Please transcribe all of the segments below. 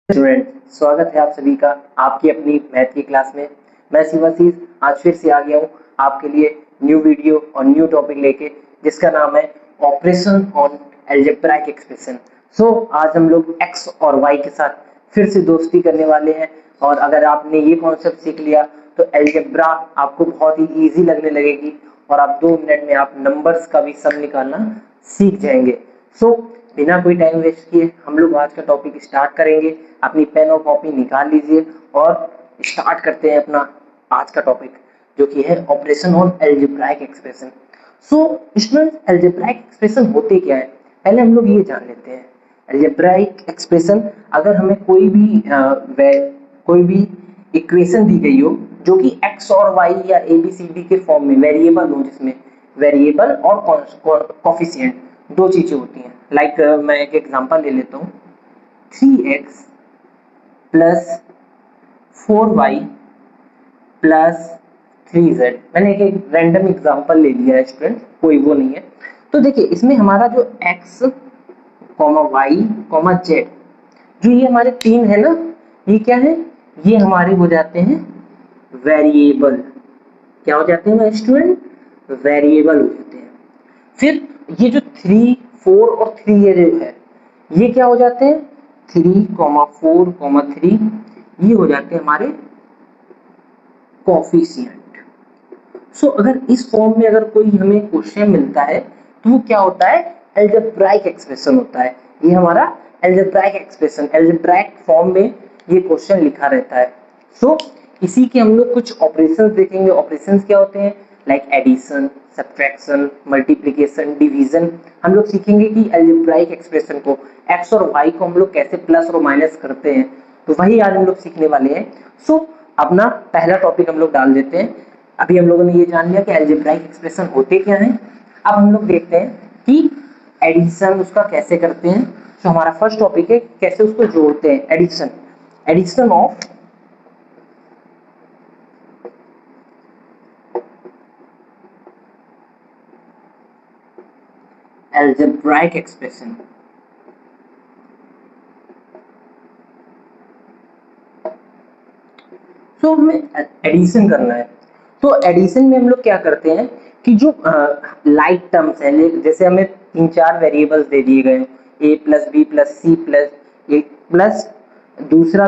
Student, स्वागत है आप सभी का आपकी अपनी मैथ की क्लास में। मैं शिवाशीष आज फिर से आ गया हूँ आपके लिए न्यू वीडियो और न्यू टॉपिक लेके, जिसका नाम है ऑपरेशन ऑन अलजेब्राइक एक्सप्रेशन। सो आज हम लोग एक्स और वाई के साथ फिर से दोस्ती करने वाले हैं, और अगर आपने ये कॉन्सेप्ट सीख लिया तो अलजेब्रा आपको बहुत ही ईजी लगने लगेगी और आप 2 मिनट में आप नंबर्स का भी सम निकालना सीख जाएंगे। सो बिना कोई टाइम वेस्ट किए हम लोग आज का टॉपिक स्टार्ट करेंगे। अपनी पेन और कॉपी निकाल लीजिए और स्टार्ट करते हैं अपना आज का टॉपिक, जो कि है operation on algebraic expression. So students, algebraic expression होते क्या है, पहले हम लोग ये जान लेते हैं। अलजेब्राइक एक्सप्रेशन, अगर हमें कोई भी इक्वेशन दी गई हो जो कि एक्स और वाई या ए बी सी डी के फॉर्म में वेरिएबल हो, जिसमें वेरिएबल और कॉफिशिएंट दो चीजें होती हैं। लाइक मैं एक एग्जांपल ले लेता हूँ, 3x plus 4y plus 3z। मैंने एक रैंडम एग्जांपल ले लिया है स्टूडेंट, कोई वो नहीं है। तो देखिए इसमें हमारा जो x, y, z, जो ये हमारे तीन है ना, ये क्या है, ये हमारे हो जाते हैं वेरिएबल। क्या हो जाते हैं स्टूडेंट? वेरिएबल हो जाते हैं। फिर ये जो 3, 4 और 3 ये जो है, ये क्या हो जाते हैं? 3, 4, 3, ये हो जाते हैं हमारे कोफिशिएंट। सो अगर इस फॉर्म में अगर कोई हमें क्वेश्चन मिलता है तो वो क्या होता है? अलजेब्राइक एक्सप्रेशन होता है। ये हमारा अलजेब्राइक एक्सप्रेशन, अलजेब्राइक फॉर्म में ये क्वेश्चन लिखा रहता है। सो इसी के हम लोग कुछ ऑपरेशंस देखेंगे। ऑपरेशंस क्या होते हैं? Like addition, subtraction, multiplication, division. हम लोग सीखेंगे कि अलजेब्राइक एक्सप्रेशन को, एक्स और वाई को हम लोग कैसे प्लस और माइनस करते हैं, तो वही आज हम लोग सीखने वाले हैं। सो अपना पहला टॉपिक हम लोग डाल देते हैं। अभी हम लोगों ने ये जान लिया कि अलजेब्राइक एक्सप्रेशन होते क्या हैं। अब हम लोग देखते हैं कि एडिशन उसका कैसे करते हैं। तो हमारा फर्स्ट टॉपिक है कैसे उसको जोड़ते हैं, addition. Addition of algebraic expression. तो हमें एडिशन करना है। तो एडिशन में हम लोग क्या करते हैं कि जो लाइक टर्म्स है, जैसे हमें 3-4 वेरिएबल्स दे दिए गए, a plus b plus c plus a plus दूसरा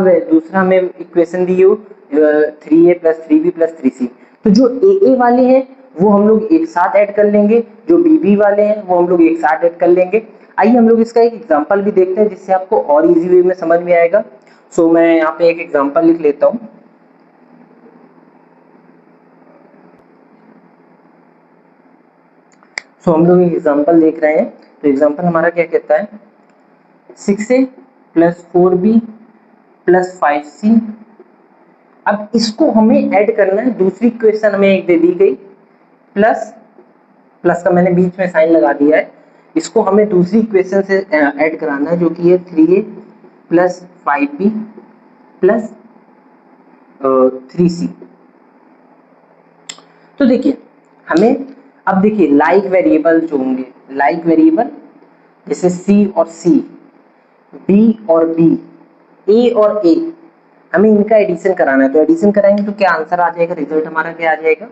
हमें इक्वेशन दी हो 3a plus 3b plus 3c। तो जो ए वाले हैं वो हम लोग एक साथ ऐड कर लेंगे, जो बी वाले हैं वो हम लोग एक साथ ऐड कर लेंगे। आइए हम लोग इसका एक एग्जांपल भी देखते हैं, जिससे आपको और इजी वे में समझ में आएगा। सो मैं यहाँ पे एक एग्जांपल लिख लेता हूँ। सो हम लोग एक एग्जांपल देख रहे हैं। तो एग्जांपल हमारा क्या कहता है? 6a plus 4b plus 5c। अब इसको हमें ऐड करना है, दूसरी इक्वेशन हमें एक दे दी गई, प्लस प्लस का मैंने बीच में साइन लगा दिया है। इसको हमें दूसरी इक्वेशन से ऐड कराना है, जो कि है 3a plus 5b plus 3c। तो देखिए हमें, अब देखिए लाइक वेरिएबल जो होंगे, लाइक वेरिएबल जैसे c और c, b और b, a और a, हमें इनका एडिशन कराना है। तो एडिशन कराएंगे तो क्या आंसर आ जाएगा? रिजल्ट हमारा क्या आ जाएगा?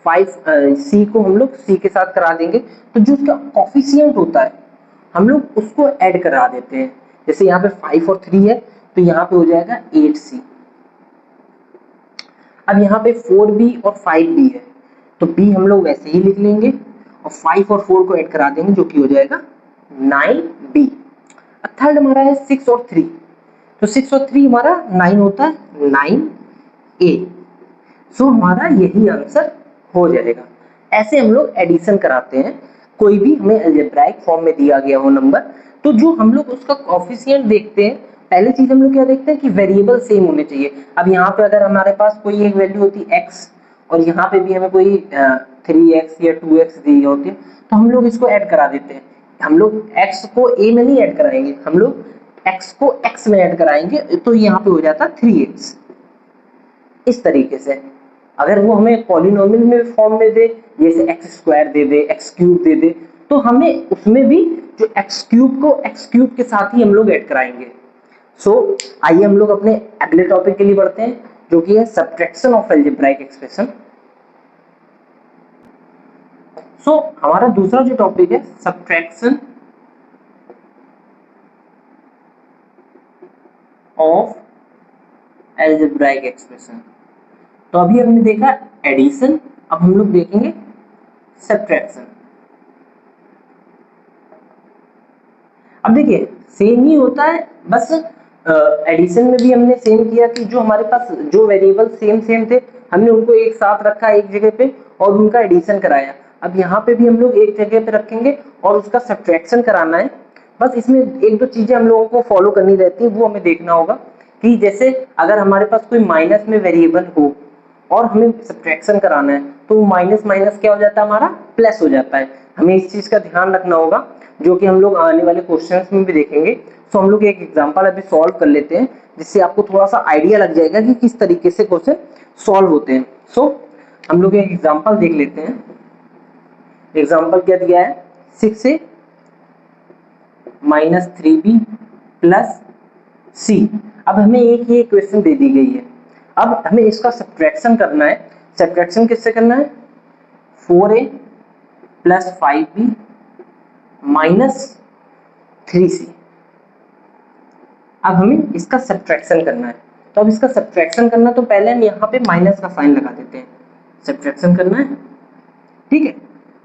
5c को हम लोग c के साथ करा देंगे, तो जो उसका कॉफिशिएंट होता है हम लोग उसको ऐड करा देते हैं। जैसे यहाँ पे 5 और 3 है तो यहाँ पे हो जाएगा 8c। अब यहाँ पे 4b और 5b है, तो b हम लोग वैसे ही लिख लेंगे और 5 और 4 को ऐड करा देंगे, जो कि हो जाएगा 9b। थर्ड हमारा है 6 और 3, तो 6 और 3 हमारा 9 होता है, 9a। सो हमारा यही आंसर हो जाएगा। ऐसे हम लोग एडिशन कराते हैं, कोई भी हमें अलजेब्राइक फॉर्म में दिया गया हो नंबर, तो जो हम लोग उसका कोफिशिएंट देखते हैं, पहले चीज हम लोग क्या देखते हैं कि वेरिएबल सेम होने चाहिए। अब यहाँ पे अगर हमारे पास कोई एक वैल्यू होती x और यहाँ पे भी हमें कोई 3x या 2x दी होती है, तो हम लोग इसको ऐड करा देते हैं। हम लोग x को a में नहीं ऐड कराएंगे, हम लोग x को x में ऐड कराएंगे, तो यहाँ पे हो जाता 3x। इस तरीके से अगर वो हमें पॉलिनोमियल में फॉर्म में दे, जैसे एक्स स्क्वायर दे दे, एक्स क्यूब दे दे, तो हमें उसमें भी जो एक्स क्यूब को एक्स क्यूब के साथ ही हम लोग ऐड कराएंगे। आइए हम लोग अपने अगले टॉपिक के लिए बढ़ते हैं, जो कि है सब्ट्रैक्शन ऑफ अलजेब्राइक एक्सप्रेशन। हमारा दूसरा जो टॉपिक है सब्ट्रैक्शन ऑफ अलजेब्राइक एक्सप्रेशन। तो अभी हमने देखा एडिशन, अब हम लोग देखेंगे सब्ट्रैक्शन। अब देखिए सेम ही होता है, बस एडिशन में भी हमने सेम किया कि जो हमारे पास जो वेरिएबल सेम सेम थे हमने उनको एक साथ रखा एक जगह पे और उनका एडिशन कराया। अब यहाँ पे भी हम लोग एक जगह पे रखेंगे और उसका सब्ट्रैक्शन कराना है। बस इसमें एक दो चीजें हम लोगों को फॉलो करनी रहती है, वो हमें देखना होगा कि जैसे अगर हमारे पास कोई माइनस में वेरिएबल हो और हमें सब्ट्रैक्शन कराना है तो माइनस माइनस क्या हो जाता है, हमारा प्लस हो जाता है। हमें इस चीज का ध्यान रखना होगा, जो कि हम लोग आने वाले क्वेश्चंस में भी देखेंगे। तो हम लोग एक एग्जांपल अभी सॉल्व कर लेते हैं, जिससे आपको थोड़ा सा आइडिया लग जाएगा कि किस तरीके से क्वेश्चन सॉल्व होते हैं। हम लोग एक एग्जांपल देख लेते हैं। एग्जांपल क्या दिया है, 6a minus 3b plus c। अब हमें एक ये इक्वेशन दे दी गई है, अब हमें इसका सब्ट्रैक्शन करना है। सब्ट्रैक्शन किससे करना है, 4a plus 5b minus 3c। अब हमें इसका सब्ट्रैक्शन करना है, तो अब इसका सब्ट्रैक्शन करना तो पहले हम यहाँ पे माइनस का साइन लगा देते हैं। सब्ट्रैक्शन करना है, ठीक है,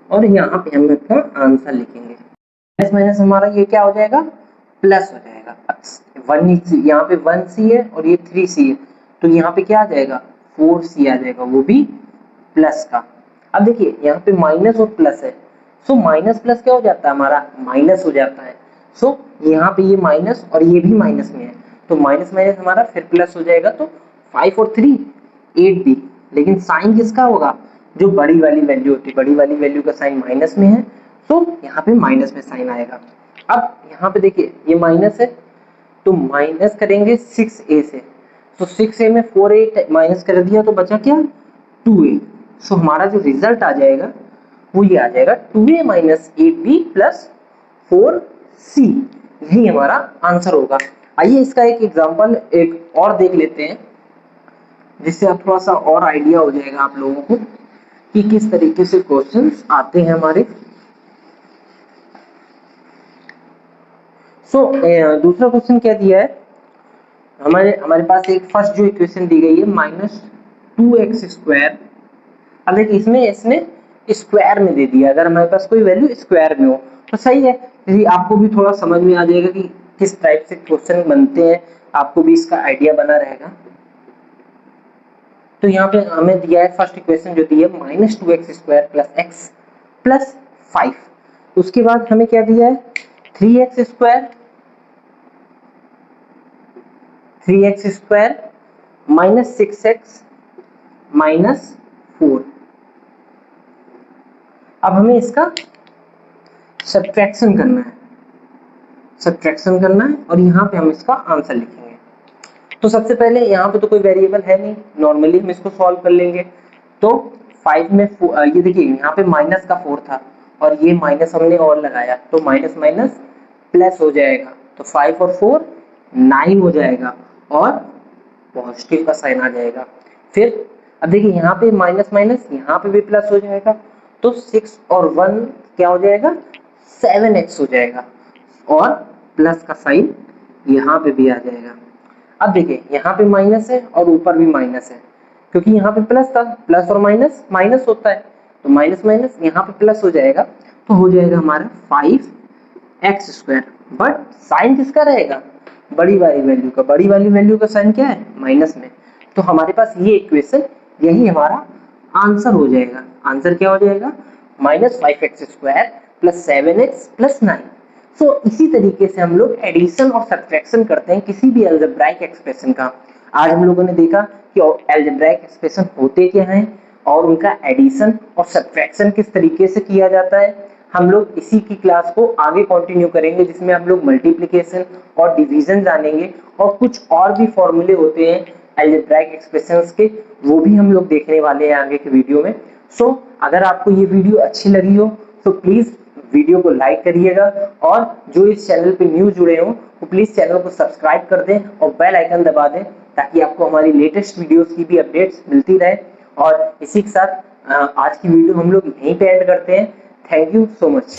और यहाँ पे हम इसका आंसर लिखेंगे। माइनस माइनस हमारा ये क्या हो जाएगा, प्लस हो जाएगा। वन यहाँ पे 1c है और ये 3c है, तो यहाँ पे क्या आ जाएगा, 4c आ जाएगा, वो भी प्लस का। अब देखिए यहाँ पे माइनस और प्लस है, माइनस प्लस क्या हो जाता है, हमारा माइनस हो जाता है। यहाँ पे ये माइनस और ये भी माइनस में है, तो माइनस माइनस हमारा फिर प्लस हो जाएगा। तो 5 और 3 8b, लेकिन साइन किसका होगा, जो बड़ी वाली वैल्यू होती है, बड़ी वाली वैल्यू का साइन माइनस में है, तो यहाँ पे माइनस में साइन आएगा। अब यहाँ पे देखिए ये माइनस है, तो माइनस करेंगे 6a से, तो 6a में 4a माइनस कर दिया तो बचा क्या, 2a। हमारा जो रिजल्ट आ जाएगा वो ये आ जाएगा 2a minus 8b plus 4c, यही हमारा आंसर होगा। आइए इसका एक एग्जांपल एक और देख लेते हैं, जिससे आप थोड़ा सा और आइडिया हो जाएगा आप लोगों को कि किस तरीके से क्वेश्चंस आते हैं हमारे। दूसरा क्वेश्चन क्या दिया है, हमारे पास एक फर्स्ट जो इक्वेशन दी गई है माइनस 2x स्क्वायर। अब देखिए इसमें इसने स्क्वायर में दे दिया, अगर हमारे पास कोई वैल्यू स्क्वायर में हो तो सही है, यदि आपको भी थोड़ा समझ में आ जाएगा कि किस टाइप से क्वेश्चन बनते हैं, आपको भी इसका आइडिया बना रहेगा। तो यहाँ पे हमें दिया है फर्स्ट इक्वेशन जो दी है minus 2x square plus x plus 5। उसके बाद हमें क्या दिया है 3x square minus 6x minus 4। अब हमें इसका सब्ट्रैक्शन करना है, और यहाँ पे हम इसका आंसर लिखेंगे। तो सबसे पहले यहाँ पे तो कोई वेरिएबल है नहीं, नॉर्मली हम इसको सॉल्व कर लेंगे। तो 5 में ये देखिए यहाँ पे माइनस का 4 था और ये माइनस हमने और लगाया, तो माइनस माइनस प्लस हो जाएगा, तो 5 और 4 9 हो जाएगा और पॉजिटिव का साइन आ जाएगा। फिर अब देखिए यहाँ पे माइनस माइनस यहाँ पे भी प्लस हो जाएगा, तो 6 और 1 क्या हो जाएगा 7x हो जाएगा और प्लस का साइन यहाँ पे भी आ जाएगा। अब देखिए यहाँ पे माइनस है और ऊपर भी माइनस है, क्योंकि यहाँ पे प्लस था, प्लस और माइनस माइनस होता है, तो माइनस माइनस यहाँ पे प्लस हो जाएगा, तो हो जाएगा हमारा 5x स्क्वायर। बट साइन किसका रहेगा, बड़ी वाली वैल्यू का, बड़ी वाली वैल्यू का साइन क्या है माइनस में, तो हमारे पास ये इक्वेशन यही हमारा आंसर हो जाएगा। आंसर क्या हो जाएगा minus 5x square plus 7x plus 9। इसी तरीके से हम लोग एडिशन और सब्ट्रैक्शन करते हैं किसी भी अलजेब्राइक एक्सप्रेशन का। आज हम लोगों ने देखा कि अलजेब्राइक एक्सप्रेशन होते क्या हैं और उनका एडिशन और सब्ट्रैक्शन किस तरीके से किया जाता है। हम लोग इसी की क्लास को आगे कंटिन्यू करेंगे, जिसमें हम लोग मल्टीप्लिकेशन और डिवीजन जानेंगे और कुछ और भी फॉर्मूले होते हैं अलजेब्राइक एक्सप्रेशंस के, वो भी हम लोग देखने वाले हैं आगे के वीडियो में। अगर आपको ये वीडियो अच्छी लगी हो तो प्लीज वीडियो को लाइक करिएगा और जो इस चैनल पे न्यू जुड़े हो वो प्लीज चैनल को सब्सक्राइब कर दें और बेल आइकन दबा दें ताकि आपको हमारी लेटेस्ट वीडियोस की भी अपडेट्स मिलती रहे। और इसी के साथ आज की वीडियो हम लोग यहीं पे एंड करते हैं। Thank you so much.